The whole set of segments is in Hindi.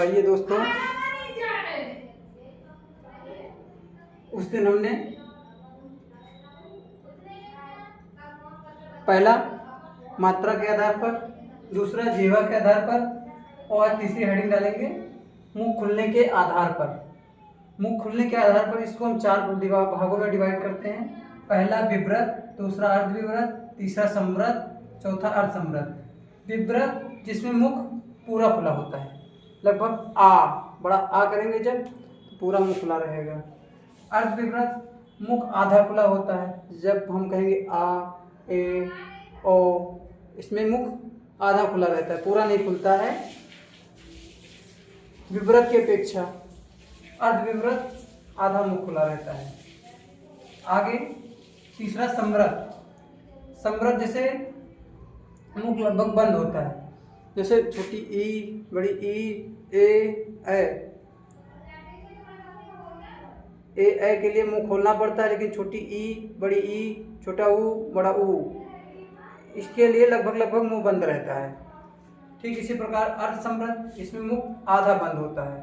तो आइए दोस्तों, उस दिन हमने पहला मात्रा के आधार पर, दूसरा जीवा के आधार पर और तीसरी हेडिंग डालेंगे मुंह खुलने के आधार पर। मुंह खुलने के आधार पर इसको हम चार भागों में डिवाइड करते हैं। पहला विवृत, दूसरा अर्धविवृत, तीसरा संवृत, चौथा अर्धसंवृत। विवृत जिसमें मुख पूरा खुला होता है, लगभग आ, बड़ा आ करेंगे जब तो पूरा मुख खुला रहेगा। अर्धविवृत मुख आधा खुला होता है, जब हम कहेंगे आ, ए, ओ, इसमें मुख आधा खुला रहता है, पूरा नहीं खुलता है। विवृत की अपेक्षा अर्धविवृत आधा मुख खुला रहता है। आगे तीसरा संवृत। संवृत जैसे मुख लगभग बंद होता है, जैसे छोटी ई, बड़ी ई, ए के लिए मुंह खोलना पड़ता है, लेकिन छोटी ई, बड़ी ई, छोटा ऊ, बड़ा ऊ, इसके लिए लगभग मुंह बंद रहता है। ठीक इसी प्रकार अर्धसंवृत, इसमें मुंह आधा बंद होता है,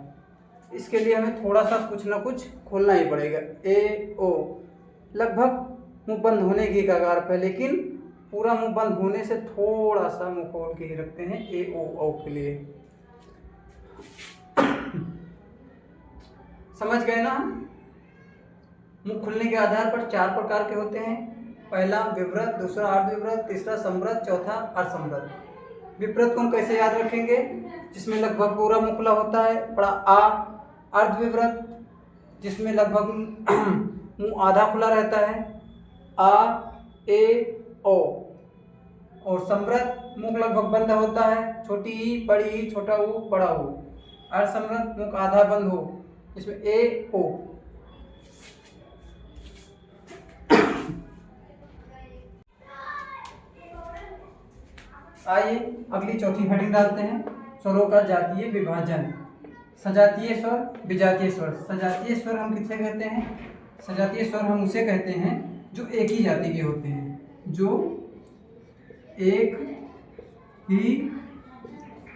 इसके लिए हमें थोड़ा सा कुछ ना कुछ खोलना ही पड़ेगा। ए, ओ, लगभग मुंह बंद होने की कगार पर, लेकिन पूरा मुंह बंद होने से थोड़ा सा मुंह खोल के ही रखते हैं ए, ओ के लिए। समझ गए ना? मुंह खुलने के आधार पर चार प्रकार के होते हैं। पहला विवृत, दूसरा अर्धविवृत, तीसरा संवृत, चौथा अर्धसंवृत। विवृत को हम कैसे याद रखेंगे? जिसमें लगभग पूरा मुंह खुला होता है, बड़ा आ। अर्धविवृत जिसमें लगभग मुंह आधा खुला रहता है, आ, ए, ओ। और संवृत मुंह लगभग बंद होता है, छोटी ई, बड़ी ई, छोटा ऊ, बड़ा ऊ। अर्धसंवृत मुंह आधा बंद हो, इसमें ए, ओ। आइए अगली चौथी हेडिंग डालते हैं, स्वरों का जातीय विभाजन। सजातीय स्वर, विजातीय स्वर। सजातीय स्वर हम किसे कहते हैं? सजातीय स्वर हम उसे कहते हैं जो एक ही जाति के होते हैं, जो एक ही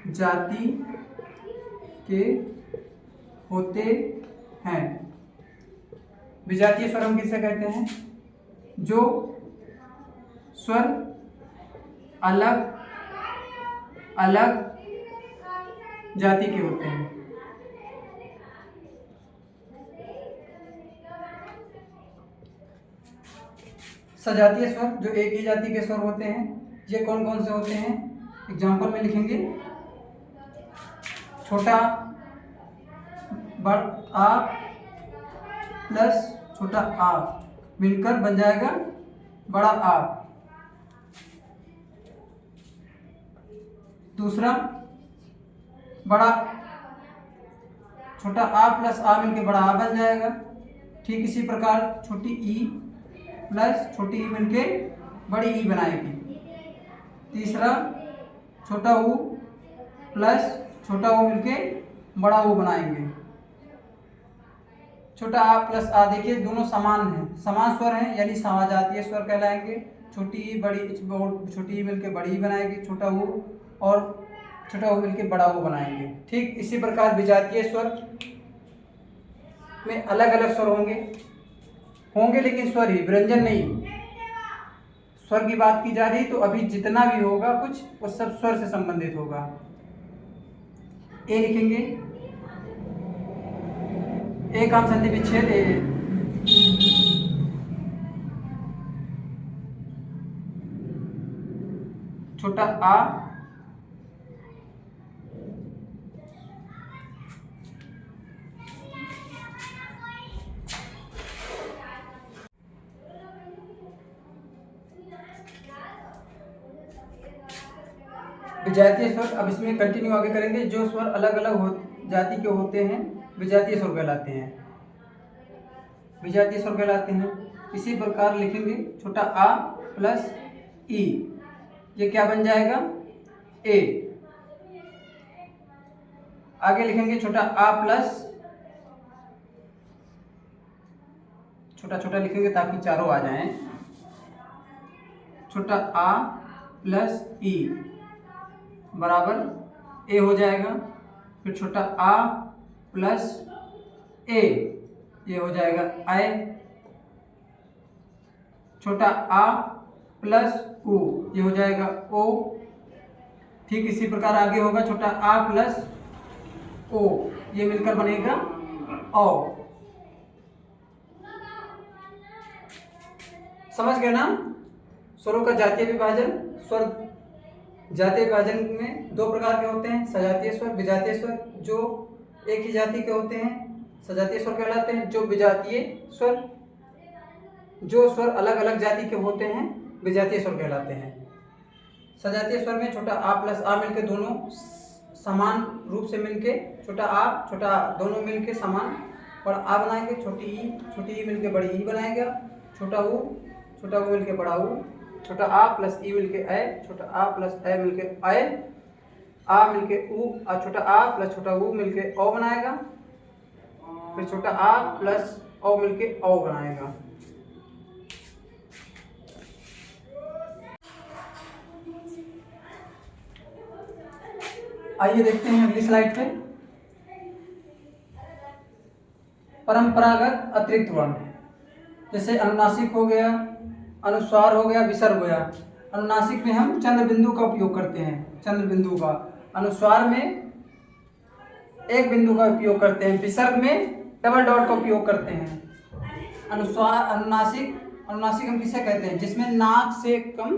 जाति के होते हैं। विजातीय स्वर हम किसे कहते हैं? जो स्वर अलग अलग जाति के होते हैं। सजातीय स्वर जो एक ही जाति के स्वर होते हैं, ये कौन कौन से होते हैं? एग्जाम्पल में लिखेंगे, छोटा बड़ आ प्लस छोटा आ मिलकर बन जाएगा बड़ा आ। दूसरा बड़ा छोटा आ प्लस आ मिलकर बड़ा आ बन जाएगा। ठीक इसी प्रकार छोटी ई प्लस छोटी ई मिलके बड़ी ई बनाएगी। तीसरा छोटा ऊ प्लस छोटा ऊ मिलके बड़ा ऊ बनाएंगे। छोटा आ प्लस आ, देखिए दोनों समान हैं, समान स्वर हैं, यानी समजातीय स्वर कहलाएंगे। छोटी ई छोटी ई मिलके बड़ी ई बनाएगी, छोटा ऊ और छोटा ऊ मिलके बड़ा ऊ बनाएंगे। ठीक इसी प्रकार विजातीय स्वर में अलग अलग स्वर होंगे लेकिन स्वर ही, व्यंजन नहीं। स्वर की बात की जा रही तो अभी जितना भी होगा कुछ वो सब स्वर से संबंधित होगा। ए लिखेंगे, एक काम संधि विच्छेद ए। छोटा आ विजातीय स्वर। अब इसमें कंटिन्यू आगे करेंगे। जो स्वर अलग अलग जाति के होते हैं विजातीय स्वर कहलाते हैं, विजातीय स्वर कहलाते हैं। इसी प्रकार लिखेंगे, छोटा आ प्लस ई, ये क्या बन जाएगा? ए। आगे लिखेंगे छोटा आ प्लस, छोटा छोटा लिखेंगे ताकि चारों आ जाएं। छोटा आ प्लस ई बराबर ए हो जाएगा। फिर छोटा आ प्लस ए, ये हो जाएगा आय। छोटा आ प्लस उ, ये हो जाएगा ओ। ठीक इसी प्रकार आगे होगा छोटा आ प्लस ओ, ये मिलकर बनेगा औ। समझ गए ना? स्वरों का जातीय विभाजन। स्वर जातीय विभाजन में दो प्रकार के होते हैं, सजातीय स्वर, विजातीय स्वर। जो एक ही जाति के होते हैं सजातीय स्वर कहलाते हैं। जो विजातीय स्वर, जो स्वर अलग अलग जाति के होते हैं विजातीय स्वर कहलाते हैं। सजातीय स्वर में छोटा आ प्लस आ मिलके दोनों समान रूप से मिलके छोटा आ दोनों मिलके समान और आ बनाएंगे। छोटी ई मिलके बड़ी ई बनाएगा। छोटा ऊ मिलके बड़ा ऊ। छोटा आ प्लस ई मिलके ए, छोटा आ प्लस ए मिलके आय, आ मिलके ऊ, और छोटा आ प्लस छोटा ऊ मिलके ओ बनाएगा। फिर छोटा आ प्लस ओ मिलके ओ बनाएगा। आइए देखते हैं अगली स्लाइड पे। परंपरागत अतिरिक्त वर्ण, जैसे अनुनासिक हो गया, अनुस्वार हो गया, विसर्ग हो गया। अनुनासिक में हम चंद्र बिंदु का उपयोग करते हैं, चंद्र बिंदु का। अनुस्वार में एक बिंदु का उपयोग करते हैं। विसर्ग में डबल डॉट का उपयोग करते हैं। अनुनासिक हम किसे कहते हैं? जिसमें नाक से कम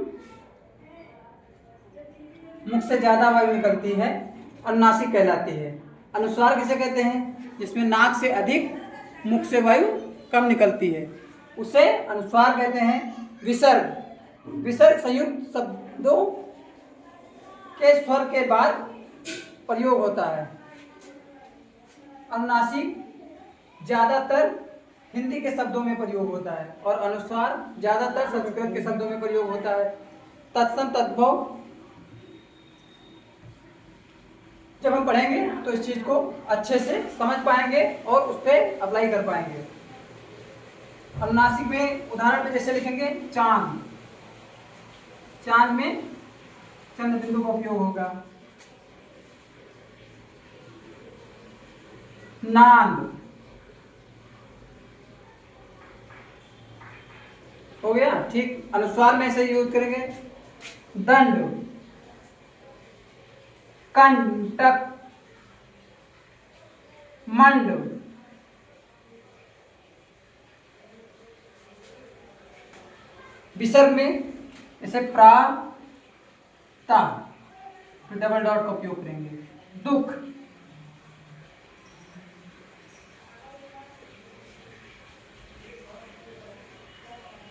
मुख से ज्यादा वायु निकलती है, अनुनासिक कहलाती है। अनुस्वार किसे कहते हैं? जिसमें नाक से अधिक मुख से वायु कम निकलती है, उसे अनुस्वार कहते हैं। विसर्ग संयुक्त शब्दों के स्वर के बाद प्रयोग होता है। अनुनासिक ज्यादातर हिंदी के शब्दों में प्रयोग होता है और अनुस्वार ज्यादातर संस्कृत के शब्दों में प्रयोग होता है। तत्सम तद्भव जब हम पढ़ेंगे तो इस चीज को अच्छे से समझ पाएंगे और उस पर अप्लाई कर पाएंगे। अनुनासिक में उदाहरण पे जैसे लिखेंगे चांद, चांद में चंद्र बिंदु का उपयोग होगा। नांद हो गया। ठीक अनुस्वार में ऐसे यूज करेंगे। दंड, कंटक, मंड। विसर्ग में जैसे प्रा ता, फिर डबल डॉट का उपयोग करेंगे। दुख,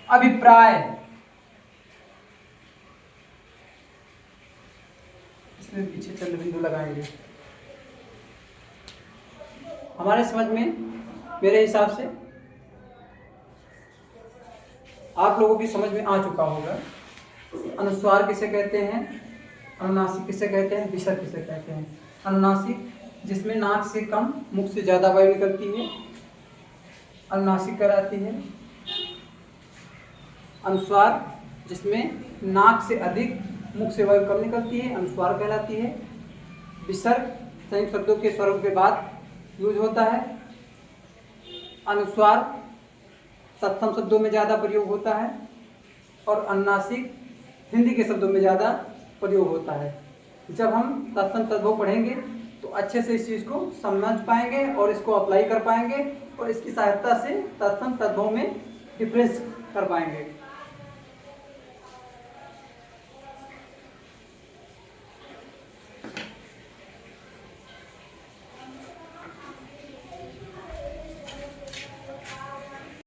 अभिप्राय, इसमें पीछे चंद्र बिंदु लगाएंगे। हमारे समझ में, मेरे हिसाब से आप लोगों की समझ में आ चुका होगा। अनुस्वार किसे कहते हैं, अनुनासिक किसे कहते हैं, विसर्ग किसे कहते हैं। अनुनासिक जिसमें नाक से कम मुख से ज्यादा वायु निकलती है, अनुनासिक कहलाती है। अनुस्वार जिसमें नाक से अधिक मुख से वायु कम निकलती है, अनुस्वार कहलाती है। विसर्ग संयुक्त शब्दों के स्वरों के बाद यूज होता है। अनुस्वार सप्तम शब्दों में ज़्यादा प्रयोग होता है और अनुनासिक हिंदी के शब्दों में ज़्यादा प्रयोग होता है। जब हम तत्सम तद्भव पढ़ेंगे तो अच्छे से इस चीज़ को समझ पाएंगे और इसको अप्लाई कर पाएंगे और इसकी सहायता से तत्सम तद्भव में डिफरेंस कर पाएंगे।